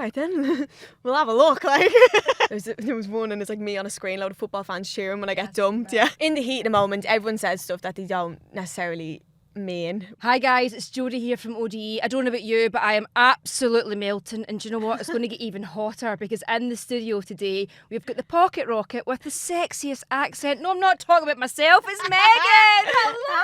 right then, we'll have a look. Like, there was one, and it's like me on a screen, load of football fans cheering when I get dumped. Yeah. In the heat of the moment, everyone says stuff that they don't necessarily mean. Hi guys, it's Jodie here from ODE. I don't know about you, but I am absolutely melting, and do you know what? It's going to get even hotter because in the studio today we've got the pocket rocket with the sexiest accent. No, I'm not talking about myself, it's Megan! Hello!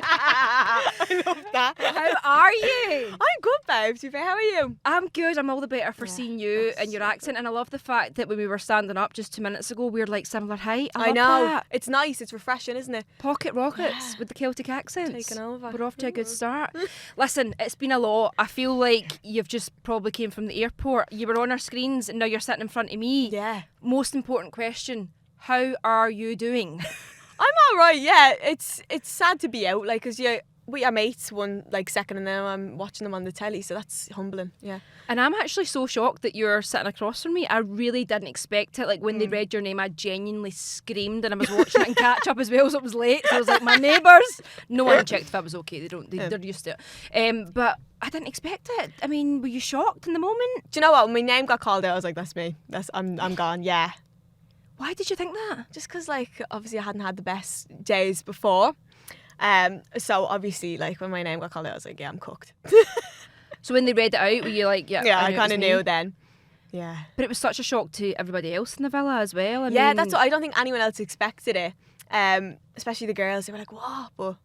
I love that. How are you? I'm good, babes. How are you? I'm good. I'm all the better for seeing you and your accent, and I love the fact that when we were standing up just 2 minutes ago we were like similar height. I love know. that. It's nice. It's refreshing, isn't it? Pocket rockets with the Celtic accents. Taking over. We're off to a good start. Listen, it's been a lot. I feel like you've just probably came from the airport. You were on our screens and now you're sitting in front of me. Yeah. Most important question, how are you doing? I'm all right, yeah. It's sad to be out, like, because we are mates one, like, second, and then I'm watching them on the telly, so that's humbling, yeah. And I'm actually so shocked that you're sitting across from me. I really didn't expect it. Like, when they read your name, I genuinely screamed, and I was watching it and catch up as well, so it was late. So I was like, my neighbours. No one checked if I was okay. They're used to it. But I didn't expect it. I mean, were you shocked in the moment? Do you know what? When my name got called out, I was like, that's me. I'm gone, yeah. Why did you think that? Just because, like, obviously I hadn't had the best days before. So obviously, like, when my name got called out, I was like, yeah, I'm cooked. So when they read it out, were you like, yeah? Yeah, I kind of knew then. Yeah. But it was such a shock to everybody else in the villa as well. I mean, that's what I don't think anyone else expected it. Especially the girls. They were like, what? But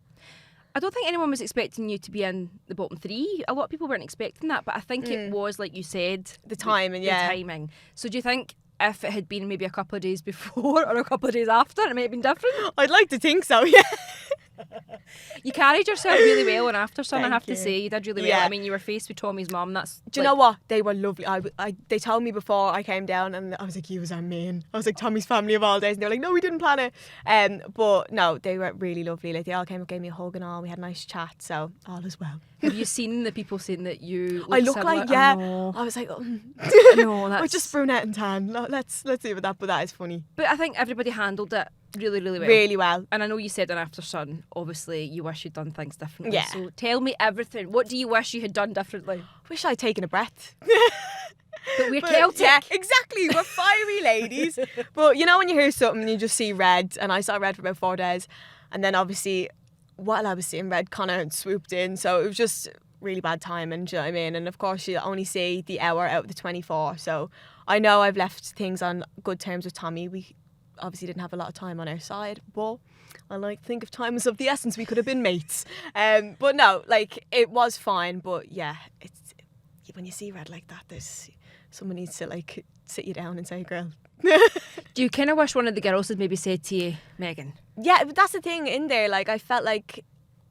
I don't think anyone was expecting you to be in the bottom three. A lot of people weren't expecting that, but I think it was, like you said, the timing. The timing. So do you think if it had been maybe a couple of days before or a couple of days after, it might have been different? I'd like to think so, yeah. You carried yourself really well in After Sun, I have to say. You did really well. I mean, you were faced with Tommy's mum. Do you know what? They were lovely. They told me before I came down, and I was like, he was our main. I was like, Tommy's family of all days. And they were like, no, we didn't plan it. But no, they were really lovely. Like, they all came up, gave me a hug and all. We had a nice chat, so all is well. Have you seen the people saying that you I look similar? like, yeah. I was like, no, that's... We're just brunette and tan. No, let's see about that, but that is funny. But I think everybody handled it really, really well. Really well. And I know you said on After Sun, obviously, you wish you'd done things differently. Yeah. So tell me everything. What do you wish you had done differently? Wish I'd taken a breath. But we're Celtic. Yeah, exactly. We're fiery ladies. But you know when you hear something and you just see red, and I saw red for about 4 days, and then obviously while I was seeing red, Conor had swooped in, so it was just really bad timing, do you know what I mean? And of course you only see the hour out of the 24, so I know I've left things on good terms with Tommy. We obviously didn't have a lot of time on our side, but I like to think of time as of the essence. We could have been mates. But no, like, it was fine, but yeah, it's when you see red like that, there's someone needs to, like, sit you down and say, girl. Do you kind of wish one of the girls had maybe said to you, Megan? Yeah, but that's the thing in there, like, I felt like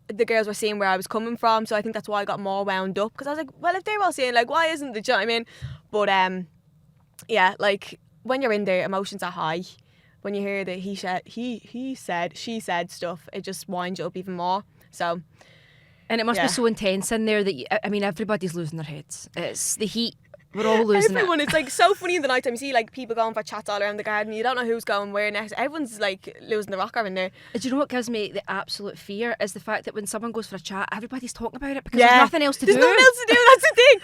the girls were seeing where I was coming from, so I think that's why I got more wound up, because I was like, well, if they're all saying, like, why isn't the, do you know what I mean? But yeah, like, when you're in there, emotions are high. When you hear that he said, she said stuff, it just winds you up even more. So, and it must be so intense in there that I mean, everybody's losing their heads. It's the heat. We're all losing Everyone, it. It's like so funny in the night time. You see, like, people going for chats all around the garden. You don't know who's going where next. Everyone's like losing the rocker in there. Do you know what gives me the absolute fear is the fact that when someone goes for a chat, everybody's talking about it because there's nothing else to do. There's nothing else to do. That's the thing.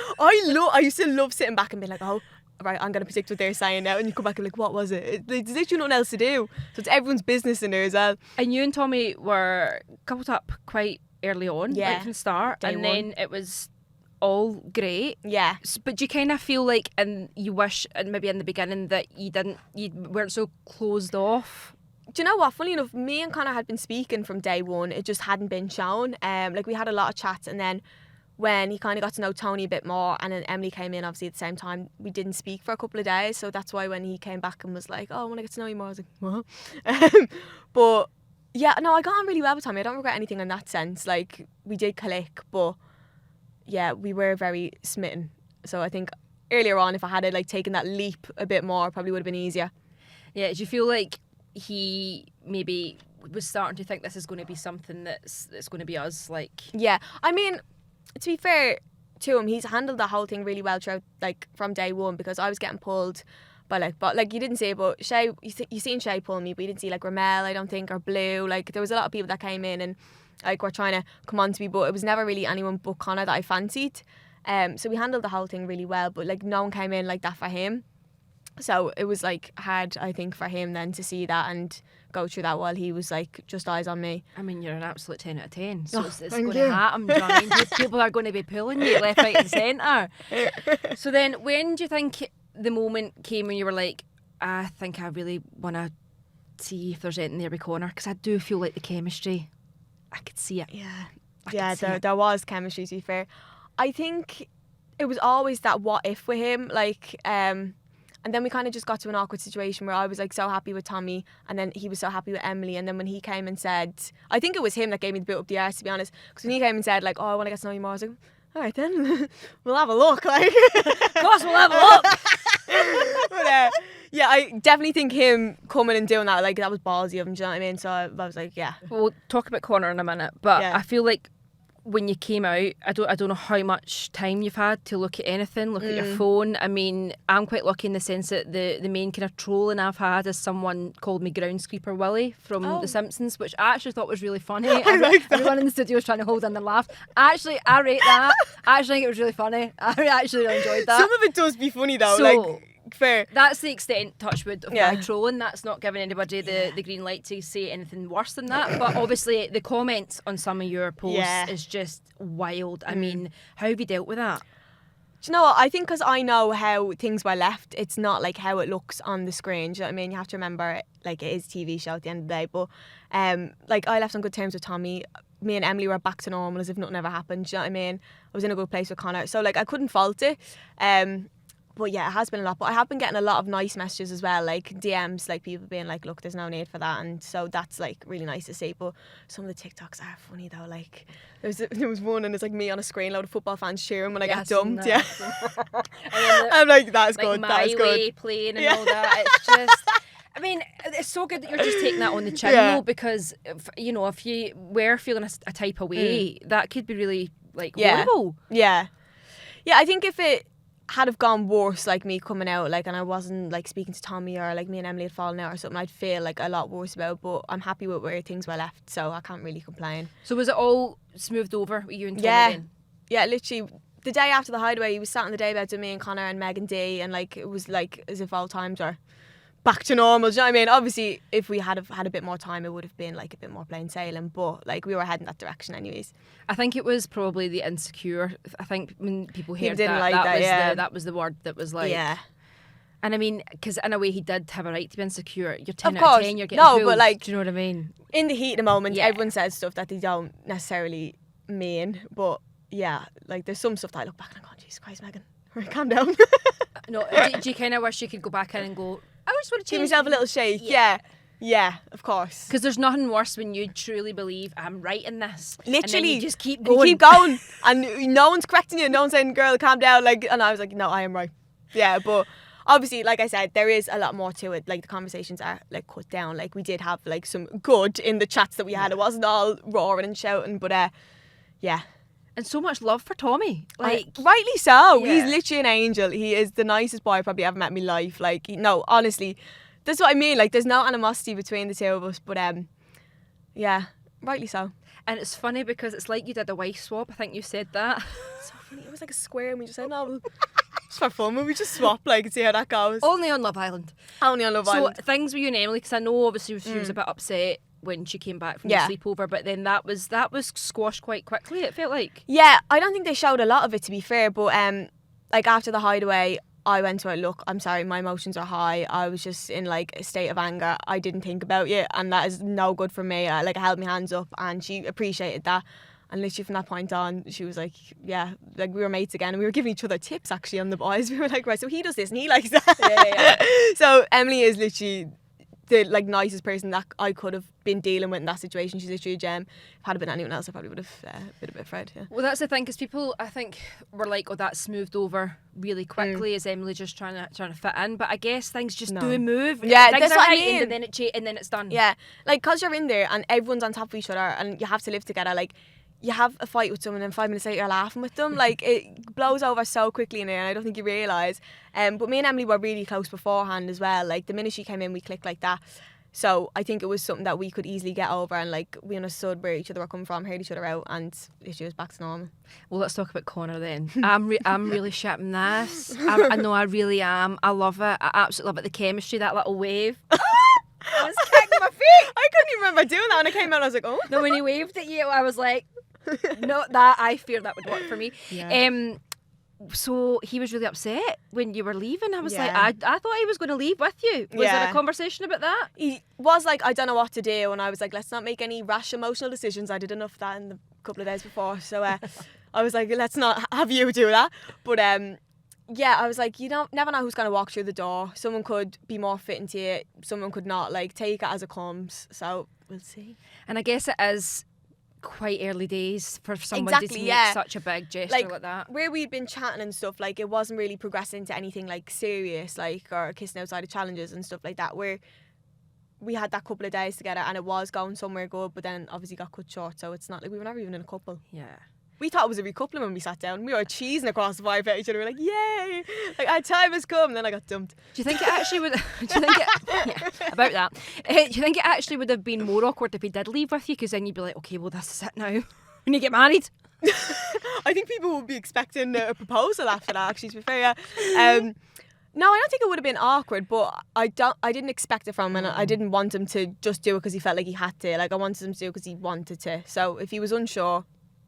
I used to love sitting back and being like, oh, right, I'm going to predict what they're saying now. And you come back and like, what was it? There's literally nothing else to do. So it's everyone's business in there as well. And you and Tommy were coupled up quite early on, right from the start. Day and one. then it was all great. Yeah. But do you kind of feel like, and you wish, and maybe in the beginning, that you weren't so closed off? Do you know what? Funny enough, me and Conor had been speaking from day one. It just hadn't been shown. Like, we had a lot of chats, and then when he kind of got to know Tony a bit more, and then Emily came in obviously at the same time, we didn't speak for a couple of days. So that's why when he came back and was like, oh, I want to get to know you more, I was like, what? But yeah, no, I got on really well with Tommy. I don't regret anything in that sense. Like, we did click, but yeah, we were very smitten. So I think earlier on, if I had like taken that leap a bit more, probably would have been easier. Yeah, do you feel like he maybe was starting to think this is going to be something that's going to be us? Like, yeah, I mean, to be fair to him, he's handled the whole thing really well throughout, like, from day one, because I was getting pulled by, like you didn't see it, but Shay, you seen Shay pull me, but you didn't see, like, Ramel, I don't think, or Blue. Like, there was a lot of people that came in and, like, were trying to come on to me, but it was never really anyone but Conor that I fancied. So we handled the whole thing really well, but like no one came in like that for him. So it was like hard, I think, for him then to see that and go through that while he was like just eyes on me. I mean, you're an absolute 10 out of 10, so it's thank going you. to happen. Do you know what I mean? People are going to be pulling you left, right, and centre. So then, when do you think the moment came when you were like, I think I really want to see if there's anything there with Conor? Because I do feel like the chemistry, I could see it. Yeah, there was chemistry, to be fair. I think it was always that what if with him, like, and then we kind of just got to an awkward situation where I was like so happy with Tommy, and then he was so happy with Emily. And then when he came and said, I think it was him that gave me the bit up the arse, to be honest, because when he came and said like, oh, I want to get to know you more, I was like, all right then, we'll have a look. Like, of course we'll have a look. But, yeah, I definitely think him coming and doing that, like, that was ballsy of him, do you know what I mean? So I was like, yeah. We'll talk about Conor in a minute, but Yeah. I feel like when you came out, I don't know how much time you've had to look at anything, look at your phone. I mean, I'm quite lucky in the sense that the main kind of trolling I've had is someone called me Groundskeeper Willie from The Simpsons, which I actually thought was really funny. Everyone in the studio was trying to hold in their laugh. Actually, I rate that. I actually think it was really funny. I actually really enjoyed that. Some of it does be funny though, So, like, fair. That's the extent, touchwood, of Yeah. my trolling. That's not giving anybody the green light to say anything worse than that. But obviously, the comments on some of your posts is just wild. I mean, how have you dealt with that? Do you know what? I think because I know how things were left, it's not like how it looks on the screen. Do you know what I mean? You have to remember, like, it is a TV show at the end of the day. But, like, I left on good terms with Tommy. Me and Emily were back to normal as if nothing ever happened. Do you know what I mean? I was in a good place with Conor. So, like, I couldn't fault it. But yeah, it has been a lot. But I have been getting a lot of nice messages as well, like DMs, like people being like, look, there's no need for that. And so that's like really nice to see. But some of the TikToks are funny though. Like there was one and it's like me on a screen, load of football fans cheering when I get dumped. Yeah. I'm like, that's like good. My That's Way good. playing and all that. It's just... I mean, it's so good that you're just taking that on the chin though, because, you know, if you were feeling a type of way, that could be really, like, horrible. Yeah. Yeah, I think if it had have gone worse, like me coming out, like, and I wasn't like speaking to Tommy or like me and Emily had fallen out or something, I'd feel like a lot worse about it. But I'm happy with where things were left, so I can't really complain. So was it all smoothed over with you and Tommy then? Yeah, literally the day after the hideaway, he was sat on the daybed with me and Conor and Meg and Dee, and like it was like as if all times are back to normal. Do you know what I mean? Obviously, if we had had a bit more time, it would have been like a bit more plain sailing. But like we were heading that direction, anyways. I think it was probably the insecure. I think when people heard didn't that, like that, that was the word that was like. Yeah. And I mean, because in a way he did have a right to be insecure. You're 10 Of out of course. 10, you're getting No, pulled. but like, do you know what I mean? In the heat of the moment, Yeah. everyone says stuff that they don't necessarily mean. But yeah, like there's some stuff that I look back and I go, Jesus Christ, Megan, right, calm down. No, do you kind of wish you could go back in and go, I just want to Give change? myself a little shake. Yeah, of course. Because there's nothing worse when you truly believe I'm right in this. Literally, and then you just keep You going. keep going, and no one's correcting you. No one's saying, "Girl, calm down." Like, and I was like, "No, I am right." Yeah, but obviously, like I said, there is a lot more to it. Like the conversations are like cut down. Like we did have like some good in the chats that we had. It wasn't all roaring and shouting, but yeah. And so much love for Tommy. Like, Rightly so. Yeah. He's literally an angel. He is the nicest boy I probably ever met in my life. Like, no, honestly, that's what I mean. Like, there's no animosity between the two of us. But yeah, rightly so. and it's funny because it's like you did a wife swap. I think you said that. So funny. It was like a square, and we just said, no, it's for fun. We just swap, like, and see how that goes. Only on Love Island. Only on Love Island. So things with you and Emily, because I know obviously she was a bit upset when she came back from the sleepover, but then that was squashed quite quickly, it felt like. Yeah, I don't think they showed a lot of it, to be fair, but like after the hideaway, I went to her, look, I'm sorry, my emotions are high. I was just in like a state of anger. I didn't think about you, and that is no good for me. I held my hands up, and she appreciated that. And literally from that point on, she was like, yeah, like we were mates again, and we were giving each other tips actually on the boys. We were like, right, so he does this and he likes that. Yeah. So Emily is literally the like nicest person that I could have been dealing with in that situation. She's literally a gem. If had it been anyone else, I probably would have been a bit afraid. Yeah. Well, that's the thing, because people, I think, were like, "Oh, that smoothed over really quickly." Is Emily just trying to fit in? But I guess things just do move. Yeah, things that's are what I right, mean. and then it's done. Yeah, like because you're in there and everyone's on top of each other, and you have to live together. Like, you have a fight with someone and 5 minutes later you're laughing with them. Like, it blows over so quickly in there, and I don't think you realise. But me and Emily were really close beforehand as well. Like, the minute she came in, we clicked like that. So I think it was something that we could easily get over, and like we understood where each other were coming from, heard each other out, and it was back to normal. Well, let's talk about Conor then. I'm really shipping this. I know I really am. I love it. I absolutely love it. The chemistry, that little wave. I was kicking my feet. I couldn't even remember doing that when I came out. I was like, oh. No, when he waved at you, I was like, no, that I fear that would work for me. Yeah. So he was really upset when you were leaving. I was like, Yeah. I thought he was going to leave with you. Was there a conversation about that? He was like, I don't know what to do, and I was like, let's not make any rash emotional decisions. I did enough of that in the couple of days before, so I was like, let's not have you do that. But yeah, I was like, you don't never know who's going to walk through the door. Someone could be more fitting to you, someone could not. Like, take it as it comes. So we'll see. And I guess it is quite early days for someone to make such a big gesture like that. Where we'd been chatting and stuff, like it wasn't really progressing to anything like serious, like or kissing outside of challenges and stuff like that, where we had that couple of days together and it was going somewhere good, but then obviously got cut short. So it's not like we were never even in a couple. Yeah. We thought it was a recoupling when we sat down. We were cheesing across the vibe at each other. We were like, yay! Like, our time has come. And then I got dumped. Do you think it actually would... about that. Do you think it actually would have been more awkward if he did leave with you? Because then you'd be like, okay, well, this is it now. When you get married. I think people would be expecting a proposal after that, actually, to be fair. Yeah. No, I don't think it would have been awkward, but I didn't expect it from him, and I didn't want him to just do it because he felt like he had to. Like, I wanted him to do it because he wanted to. So if he was unsure...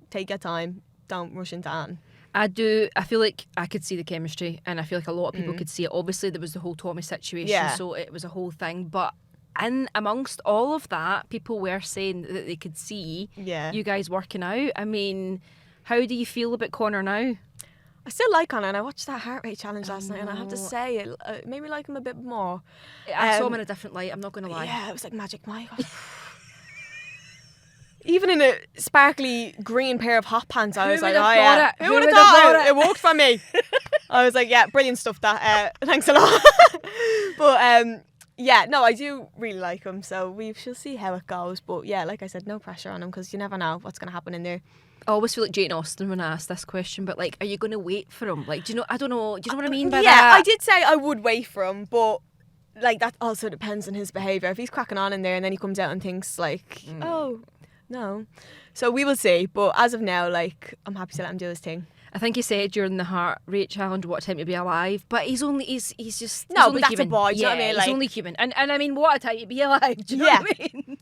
Take your time. Don't rush into Anne. I feel like I could see the chemistry, and I feel like a lot of people could see it. Obviously, there was the whole Tommy situation, so it was a whole thing. But in amongst all of that, people were saying that they could see you guys working out. I mean, how do you feel about Conor now? I still like Conor, and I watched that heart rate challenge last night, and I have to say, it made me like him a bit more. I saw him in a different light, I'm not going to lie. Yeah, it was like magic. My God. Even in a sparkly green pair of hot pants, I was like, oh yeah. Who would have thought it? It worked for me. I was like, yeah, brilliant stuff that. Thanks a lot. But yeah, no, I do really like him, so we shall see how it goes. But yeah, like I said, no pressure on him because you never know what's going to happen in there. I always feel like Jane Austen when I ask this question, but like, are you going to wait for him? Like, do you know, I don't know, do you know what I mean by that? Yeah, I did say I would wait for him, but like that also depends on his behaviour. If he's cracking on in there and then he comes out and thinks like, oh... No. So we will see. But as of now, like, I'm happy to let him do his thing. I think he said during the heart rate challenge what time to be alive. But he's only he's just no, only but that's human. A boy, do you know what I mean? He's like, only human. And I mean what a time to be alive, do you know what I mean?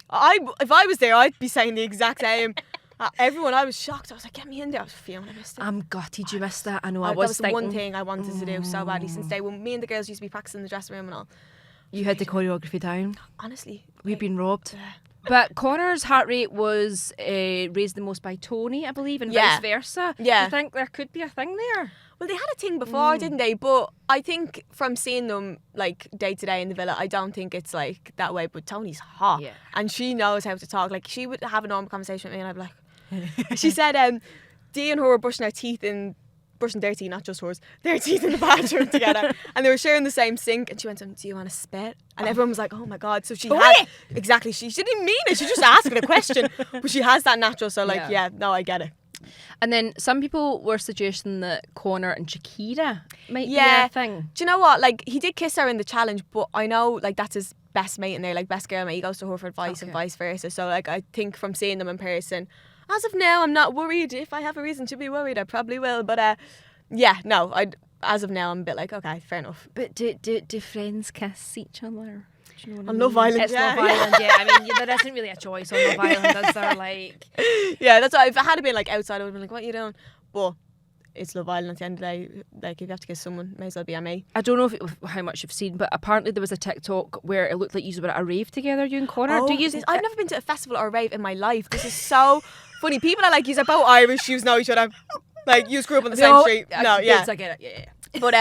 If I was there I'd be saying the exact same. Everyone, I was shocked. I was like, get me in there. I was feeling I missed it. I'm gutted you missed that. I know I was that was the one thing I wanted to do so badly since day one. Me and the girls used to be practicing in the dressing room and all. You had the choreography down. Honestly. We've been robbed. But Conor's heart rate was raised the most by Tony, I believe, and vice versa. Yeah. Do you think there could be a thing there? Well, they had a thing before, didn't they? But I think from seeing them like day to day in the villa, I don't think it's like that way. But Tony's hot, and she knows how to talk. Like she would have a normal conversation with me, and I'd be like, she said, Dee and her were brushing their teeth, not just hers, their teeth in the bathroom together, and they were sharing the same sink. And she went, "Do you want to spit?" And everyone was like, "Oh my God!" So she had exactly. She didn't mean it. She just asked a question, but she has that natural. So like, no, I get it. And then some people were suggesting that Conor and Shakira might be a thing. Do you know what? Like he did kiss her in the challenge, but I know like that's his best mate in there, like best girl mate. He goes to her for advice and vice versa. So like I think from seeing them in person. As of now, I'm not worried. If I have a reason to be worried, I probably will. But as of now, I'm a bit like, okay, fair enough. But do friends kiss each other? Do you know what I mean? Love Island, it's Love Island, I mean, there isn't really a choice on Love Island, is there? Like, yeah, that's why if it had been like outside, I would have been like, what are you doing? But it's Love Island at the end of the day. Like, if you have to kiss someone, may as well be a me. I don't know how much you've seen, but apparently there was a TikTok where it looked like you were at a rave together, you and Conor. I've never been to a festival or a rave in my life. This is so funny. People are like, you're both Irish, you know each other. Like, you grew up on the same street. No, yes, I get it. Yeah. But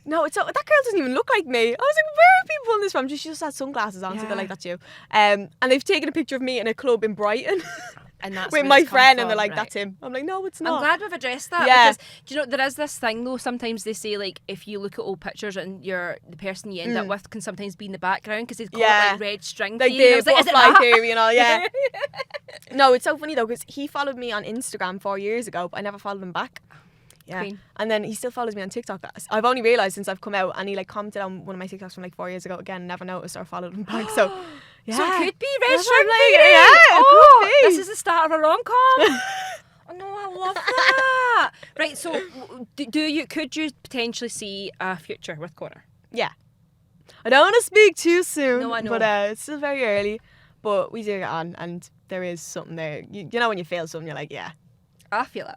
no, it's that girl doesn't even look like me. I was like, where are people pulling this from? She just had sunglasses on, so they're like, that's you. And they've taken a picture of me in a club in Brighton. And that's with my friend, and they're like, that's him. I'm like, no, it's not. I'm glad we've addressed that. Because, do you know, there is this thing though, sometimes they say like, if you look at old pictures and the person you end up with can sometimes be in the background because they've got like red string. Like the butterfly theory and all, yeah. No, it's so funny though, because he followed me on Instagram 4 years ago, but I never followed him back. Yeah. Queen. And then he still follows me on TikTok. I've only realised since I've come out, and he like commented on one of my TikToks from like 4 years ago. Again, never noticed or followed him back. So yeah. So it could be Red That's what String I'm like, Fever. yeah, it could be. This is the start of a rom-com. Oh no, I love that. Right, so could you potentially see a future with Conor? Yeah. I don't want to speak too soon. No, I know. But it's still very early. But we do get on, and there is something there. You know when you feel something, you're like, yeah. I feel it.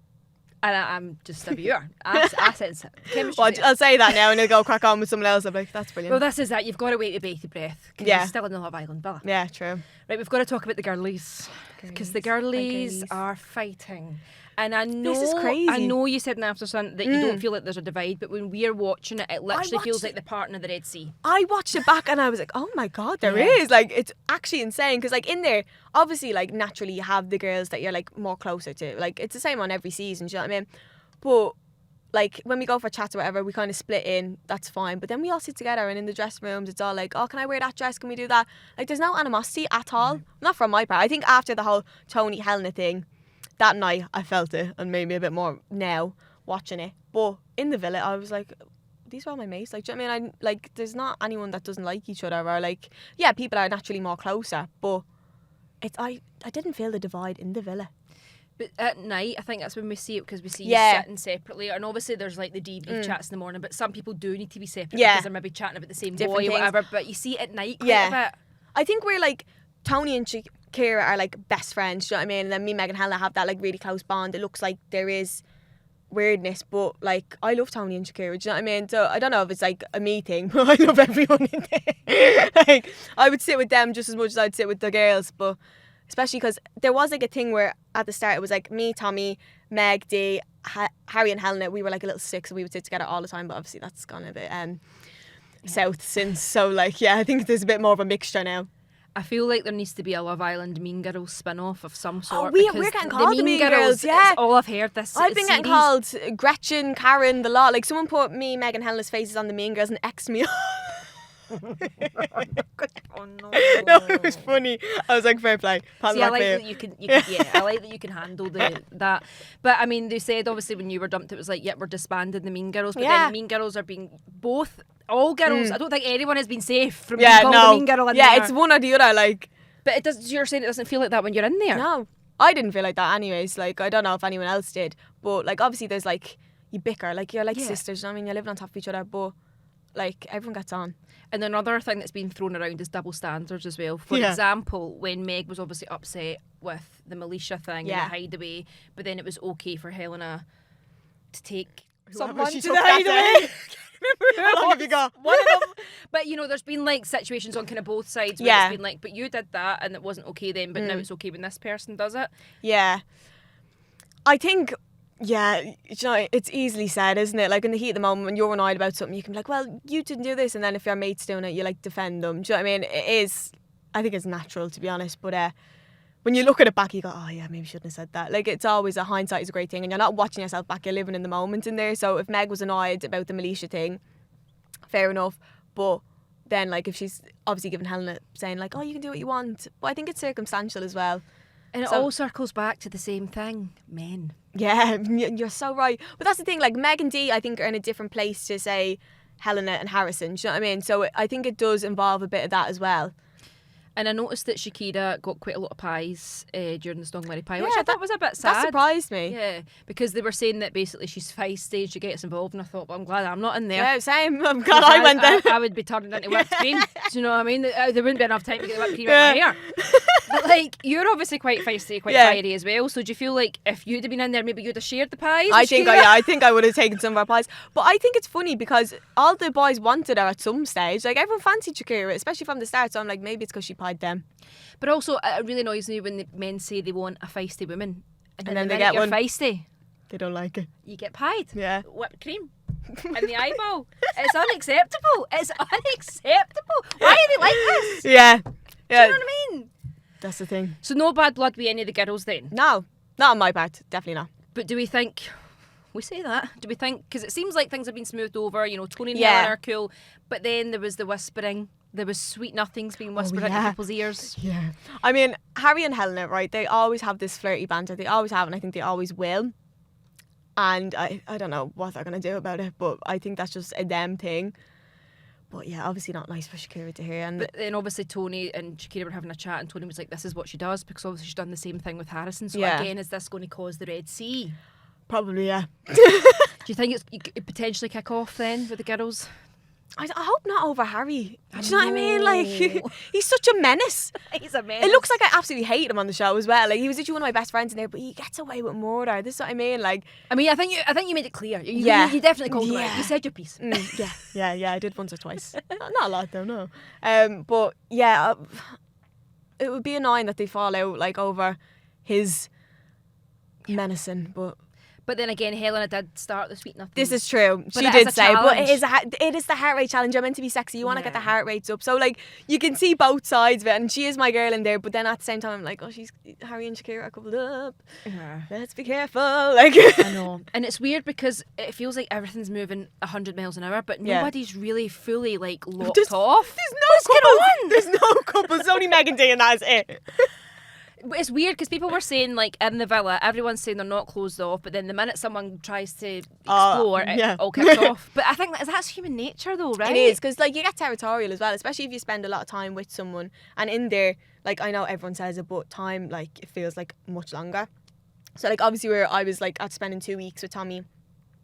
And I'm just a viewer. I sense it. Chemistry Well, there. I'll say that now, and I'll go crack on with someone else. I'm like, that's brilliant. Well, this is it. You've got to wait to bated breath. Because Yeah. you're still in the Love Island, Bella. Yeah, true. Right, we've got to talk about the girlies. Because the girlies are fighting. And I know, This is crazy. I know you said in After Sun that you don't feel like there's a divide, but when we're watching it, it literally feels like the parting of the Red Sea. I watched it back and I was like, oh my God, there Yeah. is. Like, it's actually insane. Because, like, in there, obviously, like, naturally you have the girls that you're, like, more closer to. Like, it's the same on every season, do you know what I mean? But, like, when we go for chats or whatever, we kind of split in. That's fine. But then we all sit together, and in the dressing rooms, it's all like, oh, can I wear that dress? Can we do that? Like, there's no animosity at all. Not from my part. I think after the whole Tony Helena thing, that night I felt it, and maybe a bit more now watching it. But in the villa, I was like, these are all my mates. Like, do you know what I mean? Like, there's not anyone that doesn't like each other, or like, yeah, people are naturally more closer. But I didn't feel the divide in the villa. But at night, I think that's when we see it, because we see Yeah. you sitting separately. And obviously there's like the debrief chats in the morning, but some people do need to be separate Yeah. because they're maybe chatting about the same Different boy things. or whatever. But you see it at night quite Yeah. a bit. I think we're like, Tony and Shakira are like best friends, do you know what I mean? And then me, Meg and Helena have that like really close bond. It looks like there is weirdness, but like, I love Tony and Shakira, do you know what I mean? So I don't know if it's like a me thing, but I love everyone in there. Like, I would sit with them just as much as I'd sit with the girls, but especially because there was like a thing where at the start it was like me, Tommy, Meg, Dee, Harry and Helena. We were like a little six, and we would sit together all the time, but obviously that's gone a bit south since. So like, yeah, I think there's a bit more of a mixture now. I feel like there needs to be a Love Island Mean Girls spin-off of some sort. we're because getting called the Mean Girls, is yeah. all I've heard this I've been getting series. called Gretchen, Karen, the lot. Like, someone put me, Meg and Helena's faces on the Mean Girls and X'd me. Oh no. No, it was funny. I was like, fair play. See, I like that you can yeah, I like that you can handle that. But I mean, they said obviously when you were dumped, it was like, we're disbanding the Mean Girls. But then Mean Girls are being all girls. I don't think anyone has been safe from being called a Mean Girl in there. It's one or the other. Like, but it does. You're saying it doesn't feel like that when you're in there. no, I didn't feel like that anyways. Like, I don't know if anyone else did, but like, obviously there's like, you bicker, like you're like sisters, you know what I mean? You're living on top of each other, but like, everyone gets on. And another thing that's been thrown around is double standards as well. For example, when Meg was obviously upset with the militia thing and the hideaway, but then it was okay for Helena to take someone to the hideaway. How long have you got? One of them. But you know, there's been like situations on kind of both sides where it's been like, but you did that and it wasn't okay then, but now it's okay when this person does it. Yeah. I think, yeah, you know, it's easily said, isn't it? Like, in the heat of the moment, when you're annoyed about something, you can be like, well, you didn't do this. And then if your mate's doing it, you like defend them. Do you know what I mean? It is, I think it's natural, to be honest. But when you look at it back, you go, oh yeah, maybe shouldn't have said that. Like, it's always a hindsight is a great thing, and you're not watching yourself back, you're living in the moment in there. So if Meg was annoyed about the militia thing, fair enough. But then, like, if she's obviously given Helena saying like, oh, you can do what you want. But I think it's circumstantial as well. And it all circles back to the same thing, men. Yeah, you're so right. But that's the thing, like, Meg and Dee, I think, are in a different place to, say, Helena and Harrison. Do you know what I mean? So I think it does involve a bit of that as well. And I noticed that Shakira got quite a lot of pies during the Stonelery pie, which I thought was a bit sad. That surprised me. Yeah, because they were saying that basically she's feisty and she gets involved, and I thought, well, I'm glad I'm not in there. Yeah, same. I'm glad I went there. I would be turning into whipped cream. Do you know what I mean? There wouldn't be enough time to get the whipped cream in my hair. But like, you're obviously quite feisty, quite fiery as well. So do you feel like if you'd have been in there, maybe you'd have shared the pies? I think I would have taken some of our pies. But I think it's funny because all the boys wanted her at some stage. Like, everyone fancied Shakira, especially from the start. So I'm like, maybe it's because she pied them. But also, it really annoys me when the men say they want a feisty woman, and then they get you're one. Feisty. They don't like it. You get pied. Yeah. Whipped cream in the eyeball. It's unacceptable. It's unacceptable. Why are they like this? Yeah. Do you know what I mean? That's the thing. So no bad blood with any of the girls then? No. Not on my part. Definitely not. But do we think... We say that. Do we think... Because it seems like things have been smoothed over. You know, Tony and Helen are cool. But then there was the whispering. There was sweet nothings being whispered into people's ears. Yeah. I mean, Harry and Helena, right, they always have this flirty banter. They always have, and I think they always will. and I don't know what they're going to do about it, but I think that's just a them thing. But yeah, obviously not nice for Shakira to hear. And But then obviously Tony and Shakira were having a chat, and Tony was like, this is what she does, because obviously she's done the same thing with Harrison. So Yeah. again, is this going to cause the Red Sea? probably, yeah. Do you think it could potentially kick off then with the girls? I hope not over Harry. Do you know what I mean? Like, he's such a menace. He's a mess. It looks like I absolutely hate him on the show as well. Like, he was literally one of my best friends in there, but he gets away with murder. This is what I mean. Like, I mean, I think you made it clear. You definitely called him out. Yeah. You said your piece. yeah, I did once or twice. Not a lot though, no. But yeah, it would be annoying that they fall out like over his menacing, but But then again, Helena did start the sweet nothing. this is true. But She it did is a say, but challenge. it is the heart rate challenge. You're meant to be sexy. You want to get the Yeah. heart rates up. So like you can see both sides of it, and she is my girl in there. But then at the same time, I'm like, oh, she's Harry and Shakira are coupled up. Yeah. Let's be careful. Like I know. And it's weird because it feels like everything's moving 100 miles an hour, but Yeah. nobody's really fully like locked There's- off. There's no couples. There's no couples. It's only Megan D and that's it. But it's weird because people were saying like in the villa, everyone's saying they're not closed off, but then the minute someone tries to explore, yeah. it all kicks off. But I think that's human nature though, right? It is, because like you get territorial as well, especially if you spend a lot of time with someone, and in there, like I know everyone says it, but time like it feels like much longer. So like obviously where I was like at spending 2 weeks with Tommy,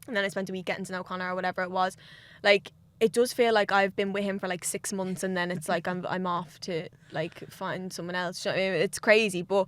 and then I spent a week getting to know Conor or whatever it was, like it does feel like I've been with him for like 6 months, and then it's like I'm off to like find someone else. You know what I mean? It's crazy, but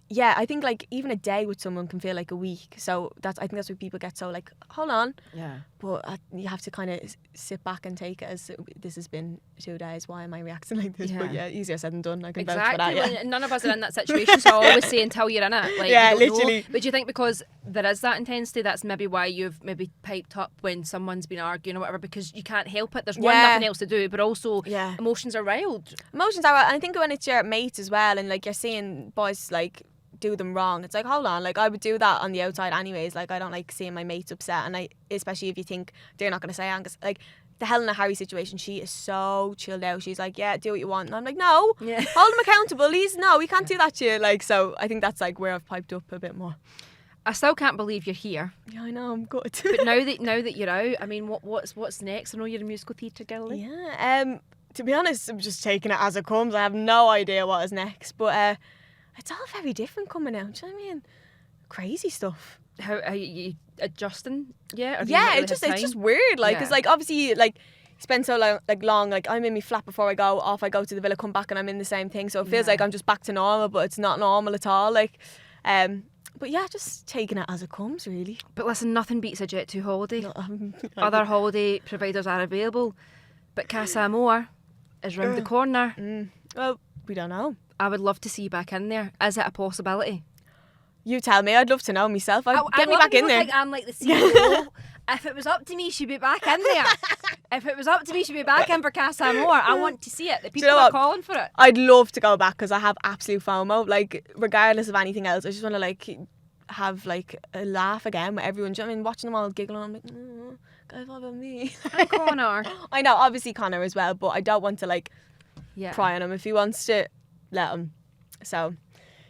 yeah, I think like even a day with someone can feel like a week. So I think that's why people get so like, hold on. Yeah. But you have to kind of sit back and take it as this has been 2 days. Why am I reacting like this? But yeah, easier said than done. I can vouch for Exactly. that. Yeah. Well, none of us are in that situation, so I always say until you're in it. Like, Yeah, you don't know. literally. But do you think because there is that intensity, that's maybe why you've maybe piped up when someone's been arguing or whatever, because you can't help it. There's one, Yeah. nothing else to do, but also Yeah. emotions are wild. Emotions are. I think when it's your mates as well, and like you're seeing boys like do them wrong, it's like, hold on, like I would do that on the outside anyways. Like I don't like seeing my mates upset, and especially if you think they're not going to say anything. Like the Helena Harry situation, she is so chilled out. She's like, yeah, do what you want, and I'm like, no, Yeah. hold him accountable. We can't do that shit. Like, so I think that's like where I've piped up a bit more. I still can't believe you're here. Yeah, I know, I'm good. But now that you're out, I mean, what's next? I know you're a musical theatre girl. Yeah, to be honest, I'm just taking it as it comes. I have no idea what is next, but it's all very different coming out. Do you know what I mean? Crazy stuff. How are you adjusting? Yeah, or do you Yeah, not really it's have just time? weird. Like, Yeah. because like obviously like you spend so long. Like I'm in my flat before I go off. I go to the villa, come back, and I'm in the same thing. So it feels like I'm just back to normal, but it's not normal at all. Like, but yeah, just taking it as it comes, really. But listen, nothing beats a Jet 2 holiday. I Other holiday providers are available, but Casa Amor is round the corner. Well, we don't know. I would love to see you back in there. Is it a possibility? You tell me. I'd love to know myself. Get me love back in people there. think I'm like the CEO. If it was up to me, she'd be back in there. If it was up to me, she'd be back in for Casa Amor. I want to see it. The people know are what? calling for it. I'd love to go back because I have absolute FOMO. Like, regardless of anything else, I just want to like have like a laugh again with everyone. Do you know what I mean? Watching them all giggling, I'm like, guys, what about me? And Conor. I know, obviously Conor as well, but I don't want to like Yeah. pry on him. If he wants to, let him. So,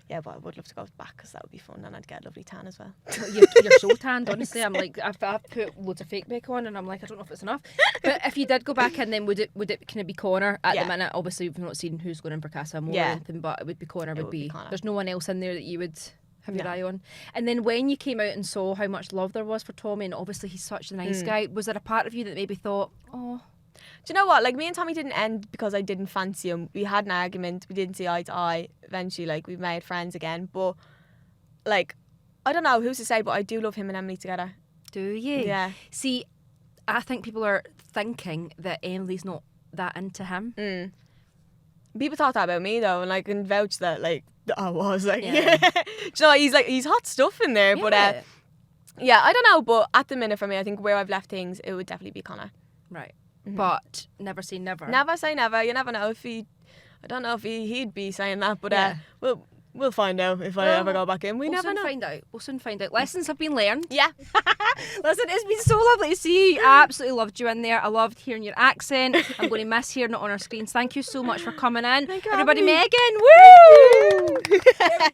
yeah, but I would love to go back because that would be fun, and I'd get a lovely tan as well. You're so tanned, honestly. I'm like, I've put loads of fake makeup on, and I'm like, I don't know if it's enough. But if you did go back in, then would it kind of be Conor at Yeah. the minute? Obviously, we've not seen who's going in for Casa Amor Yeah. or anything, but it would be Conor. It would be Conor. There's no one else in there that you would have your No. eye on. And then when you came out and saw how much love there was for Tommy, and obviously he's such a nice guy, was there a part of you that maybe thought, oh, Do you know what? Like, me and Tommy didn't end because I didn't fancy him. We had an argument. We didn't see eye to eye. Eventually, like, we made friends again. But, like, I don't know who's to say, but I do love him and Emily together. do you? Yeah. See, I think people are thinking that Emily's not that into him. People thought that about me, though, and I can vouch that, like, I was. Like, Yeah. do you know, he's hot stuff in there. But, yeah, I don't know. But at the minute, for me, I think where I've left things, it would definitely be Conor. Right. But never say never. Never say never. You never know if he... I don't know if he'd be saying that, but Yeah. we'll find out if I ever go back in. We'll never soon know. find out. We'll soon find out. Lessons have been learned. Yeah. Listen, it's been so lovely to see you. I absolutely loved you in there. I loved hearing your accent. I'm going to miss hearing it on our screens. Thank you so much for coming in. Thank you, Everybody, Emily. Megan. Woo!